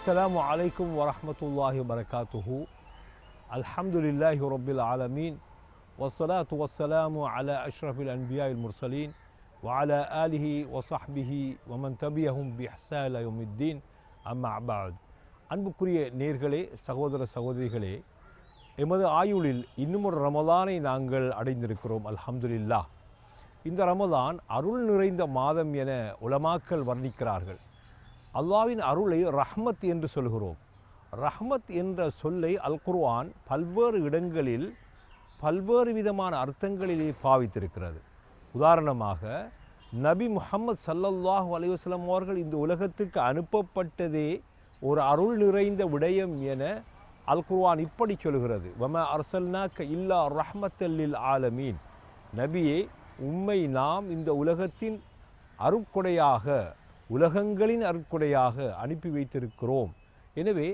அஸ்ஸலாமு அலைக்கும் வரஹ்மத்துல்லாஹி வபரகாத்துஹு. அல்ஹம்துலில்லாஹி ரப்பில் ஆலமீன் வஸ்ஸலாத்து வஸ்ஸலாமு அலா அஷ்ரஃபில் அன்பியாஇல் முர்சலீன் வஅலா ஆலிஹி வஸஹ்பிஹி வமன் தபியஹும் பிஇஹ்சான் இலா யௌமித்தீன். அம்மா பஅத். அன்புக்குரிய நேர்களே, சகோதர சகோதரிகளே, எமது ஆயுளில் இன்னும் ஒரு ரமலானை நாங்கள் அடைந்திருக்கிறோம். அல்ஹம்துலில்லாஹ். இந்த ரமலான் அருள் நிறைந்த மாதம் என உலமாக்கள் வர்ணிக்கிறார்கள். அல்லாஹ்வின் அருளை ரஹ்மத் என்று சொல்கிறோம். ரஹ்மத் என்ற சொல்லை அல் குர்ஆன் பல்வேறு இடங்களில் பல்வேறு விதமான அர்த்தங்களிலே பாவித்திருக்கிறது. உதாரணமாக, நபி முஹம்மது ஸல்லல்லாஹு அலைஹி வஸல்லம் அவர்கள் இந்த உலகத்துக்கு அனுப்பப்பட்டதே ஒரு அருள் நிறைந்த விடயம் என அல் குர்ஆன் இப்படி சொல்கிறது, வமா அர்சல்னாக இல்லா ரஹ்மத்தல் லில் ஆலமீன். நபியே, உம்மை நாம் இந்த உலகத்தின் அருட்கொடையாக, உலகங்களின் அருட்கொடையாக அனுப்பி வைத்திருக்கிறோம். எனவே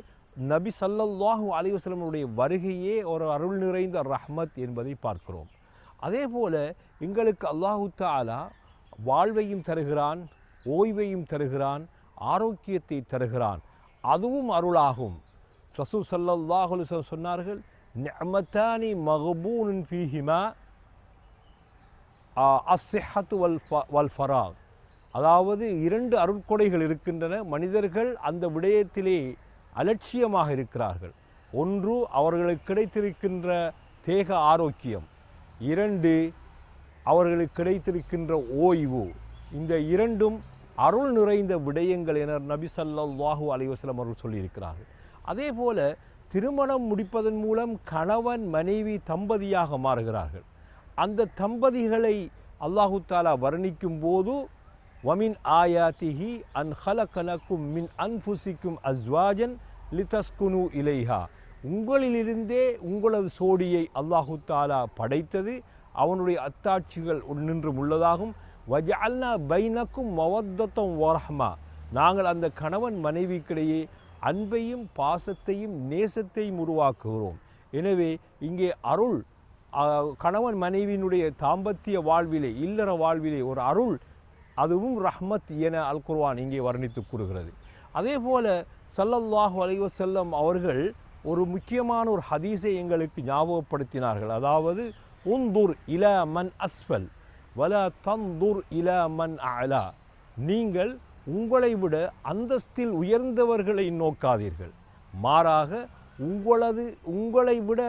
நபி ஸல்லல்லாஹு அலைஹி வஸல்லமுடைய வருகையே ஒரு அருள் நிறைந்த ரஹ்மத் என்பதை பார்க்கிறோம். அதே போல எங்களுக்கு அல்லாஹு தஆலா வாழ்வையும் தருகிறான், ஓய்வையும் தருகிறான், ஆரோக்கியத்தை தருகிறான். அதுவும் அருளாகும். ரசூல் ஸல்லல்லாஹு அலைஹி வஸல்லம் சொன்னார்கள், நிஅமத்தானி மக்பூனுன் ஃபீஹிமா அஸ்ஸிஹத்து வல் ஃபராக். அதாவது இரண்டு அருட்கொடைகள் இருக்கின்றன. மனிதர்கள் அந்த விடயத்திலே அலட்சியமாக இருக்கிறார்கள். ஒன்று, அவர்களுக்கு கிடைத்திருக்கின்ற தேக ஆரோக்கியம். இரண்டு, அவர்களுக்கு கிடைத்திருக்கின்ற ஓய்வு. இந்த இரண்டும் அருள் நிறைந்த விடயங்கள் என நபி ஸல்லல்லாஹு அலைஹி வஸல்லம் அவர்கள் சொல்லியிருக்கிறார்கள். அதே போல திருமணம் முடிப்பதன் மூலம் கணவன் மனைவி தம்பதியாக மாறுகிறார்கள். அந்த தம்பதிகளை அல்லாஹு தஆலா வர்ணிக்கும் போது, வமின் ஆயாத்திஹி அன் ஹலகலக்கும் மின் அன்ஃபுசிக்கும் அஸ்வாஜன் லிதஸ்குனு இலைஹா. உங்களிலிருந்தே உங்களது சோடியை அல்லாஹு தஆலா படைத்தது அவனுடைய அத்தாட்சிகள் நின்றும் உள்ளதாகும். வஜஅல்னா பைனக்கும் மவத்தத்தம் வரஹ்மா. நாங்கள் அந்த கணவன் மனைவிக்கிடையே அன்பையும் பாசத்தையும் நேசத்தையும் உருவாக்குகிறோம். எனவே இங்கே அருள், கணவன் மனைவியினுடைய தாம்பத்திய வாழ்விலே, இல்லற வாழ்விலே ஒரு அருள், அதுவும் ரஹ்மத் என அல் குர்ஆன் இங்கே வர்ணித்து கூறுகிறது. அதே போல ஸல்லல்லாஹு அலைஹி வஸல்லம் அவர்கள் ஒரு முக்கியமான ஒரு ஹதீஸை எங்களுக்கு ஞாபகப்படுத்தினார்கள். அதாவது, உன்துர் இலா மன் அஸ்ஃபல் வலா தன்துர் இலா மன் அலா. நீங்கள் உங்களை விட அந்தஸ்தில் உயர்ந்தவர்களை நோக்காதீர்கள், மாறாக உங்களை விட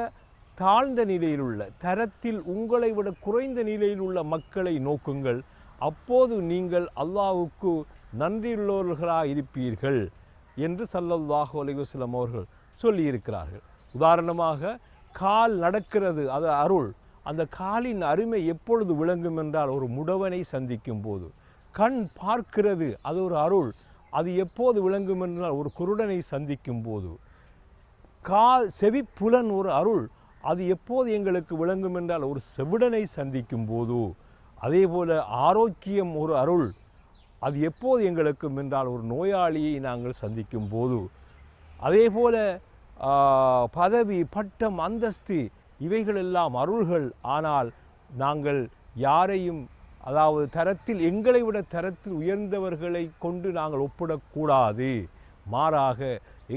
தாழ்ந்த நிலையில் உள்ள, தரத்தில் உங்களை விட குறைந்த நிலையில் உள்ள மக்களை நோக்குங்கள். அப்போது நீங்கள் அல்லாஹ்வுக்கு நன்றியுள்ளவர்களாக இருப்பீர்கள் என்று ஸல்லல்லாஹு அலைஹி வஸல்லம் அவர்கள் சொல்லியிருக்கிறார்கள். உதாரணமாக, கால் நடக்கிறது, அது அருள். அந்த காலின் அருமை எப்பொழுது விளங்கும் என்றால், ஒரு முடவனை சந்திக்கும் போது. கண் பார்க்கிறது, அது ஒரு அருள். அது எப்போது விளங்கும் என்றால், ஒரு குருடனை சந்திக்கும் போது. செவிப்புலன் ஒரு அருள். அது எப்போது எங்களுக்கு விளங்கும் என்றால், ஒரு செவிடனை சந்திக்கும் போது. அதே போல ஆரோக்கியம் ஒரு அருள். அது எப்போது எங்களுக்கு என்றால், ஒரு நோயாளியை நாங்கள் சந்திக்கும் போது. அதே போல பதவி, பட்டம், அந்தஸ்து, இவைகளெல்லாம் அருள்கள். ஆனால் நாங்கள் யாரையும், அதாவது தரத்தில் எங்களை விட தரத்தில் உயர்ந்தவர்களை கொண்டு நாங்கள் ஒப்பிடக்கூடாது. மாறாக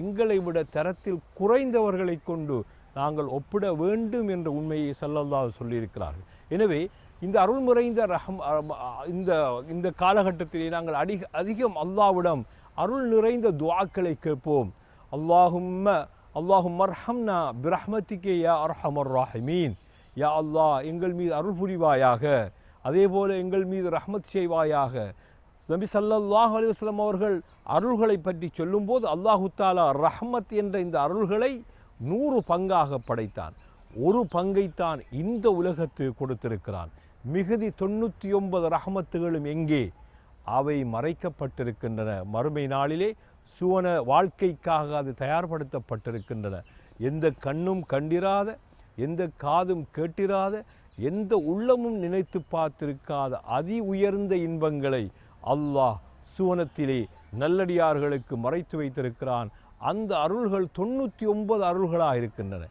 எங்களை விட தரத்தில் குறைந்தவர்களை கொண்டு நாங்கள் ஒப்பிட வேண்டும் என்ற உண்மையை ஸல்லல்லாஹு சொல்லியிருக்கிறார்கள். எனவே இந்த அருள்முறைந்த இந்த காலகட்டத்திலே நாங்கள் அதிகம் அல்லாஹ்விடம் அருள் நிறைந்த துஆக்களை கேட்போம். அல்லாஹும்ம அர்ஹம்னா பிரஹ்மதிக யா அர்ஹமர் ராஹிமீன். யா அல்லாஹ், எங்கள் மீது அருள் புரிவாயாக, அதே போல எங்கள் மீது ரஹ்மத் செய்வாயாக. நபி ஸல்லல்லாஹு அலைஹி வஸல்லம் அவர்கள் அருள்களை பற்றி சொல்லும்போது, அல்லாஹு தஆலா ரஹ்மத் என்ற இந்த அருள்களை 100 பங்காக படைத்தான். ஒரு பங்கைத்தான் இந்த உலகத்துக்கு கொடுத்திருக்கிறான். மிகுதி 99 ரஹ்மத்துகளும் எங்கே? அவை மறைக்கப்பட்டிருக்கின்றன. மறுமை நாளிலே சுவன வாழ்க்கைக்காக அது தயார்படுத்தப்பட்டிருக்கின்றன. எந்த கண்ணும் கண்டிராத, எந்த காதும் கேட்டிராத, எந்த உள்ளமும் நினைத்து பார்த்திருக்காத அதி உயர்ந்த இன்பங்களை அல்லாஹ் சுவனத்திலே நல்லடியார்களுக்கு மறைத்து வைத்திருக்கிறான். அந்த அருள்கள் 99 அருள்களாக இருக்கின்றன.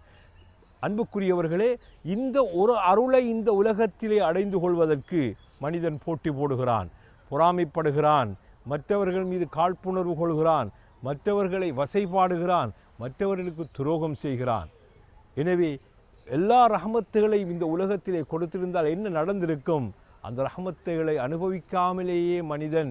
அன்புக்குரியவர்களே, இந்த ஒரு அருளை இந்த உலகத்திலே அடைந்து கொள்வதற்கு மனிதன் போட்டி போடுகிறான், பொறாமைப்படுகிறான், மற்றவர்கள் மீது காழ்ப்புணர்வு கொள்கிறான், மற்றவர்களை வசைபாடுகிறான், மற்றவர்களுக்கு துரோகம் செய்கிறான். எனவே எல்லா ரஹமத்துகளையும் இந்த உலகத்திலே கொடுத்திருந்தால் என்ன நடந்திருக்கும்? அந்த ரஹமத்துகளை அனுபவிக்காமலேயே மனிதன்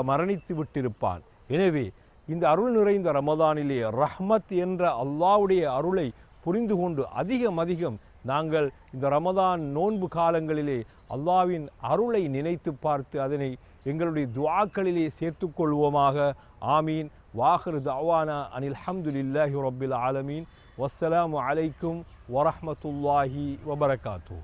மரணித்து விட்டிருப்பான். எனவே இந்த அருள் நிறைந்த ரமதானிலே ரஹ்மத் என்ற அல்லாஹ்வுடைய அருளை புரிந்து கொண்டு அதிகம் நாங்கள் இந்த ரமதான் நோன்பு காலங்களிலே அல்லாஹ்வின் அருளை நினைத்து பார்த்து அதனை எங்களுடைய துஆக்களிலே சேர்த்துக்கொள்வோமாக. ஆமீன். வாஹிரு தஅவானா அனில் ஹம்துலில்லாஹி ரப்பில் ஆலமீன். வஸ்ஸலாமு அலைக்கும் வரஹ்மத்துல்லாஹி வபரகாத்துஹு.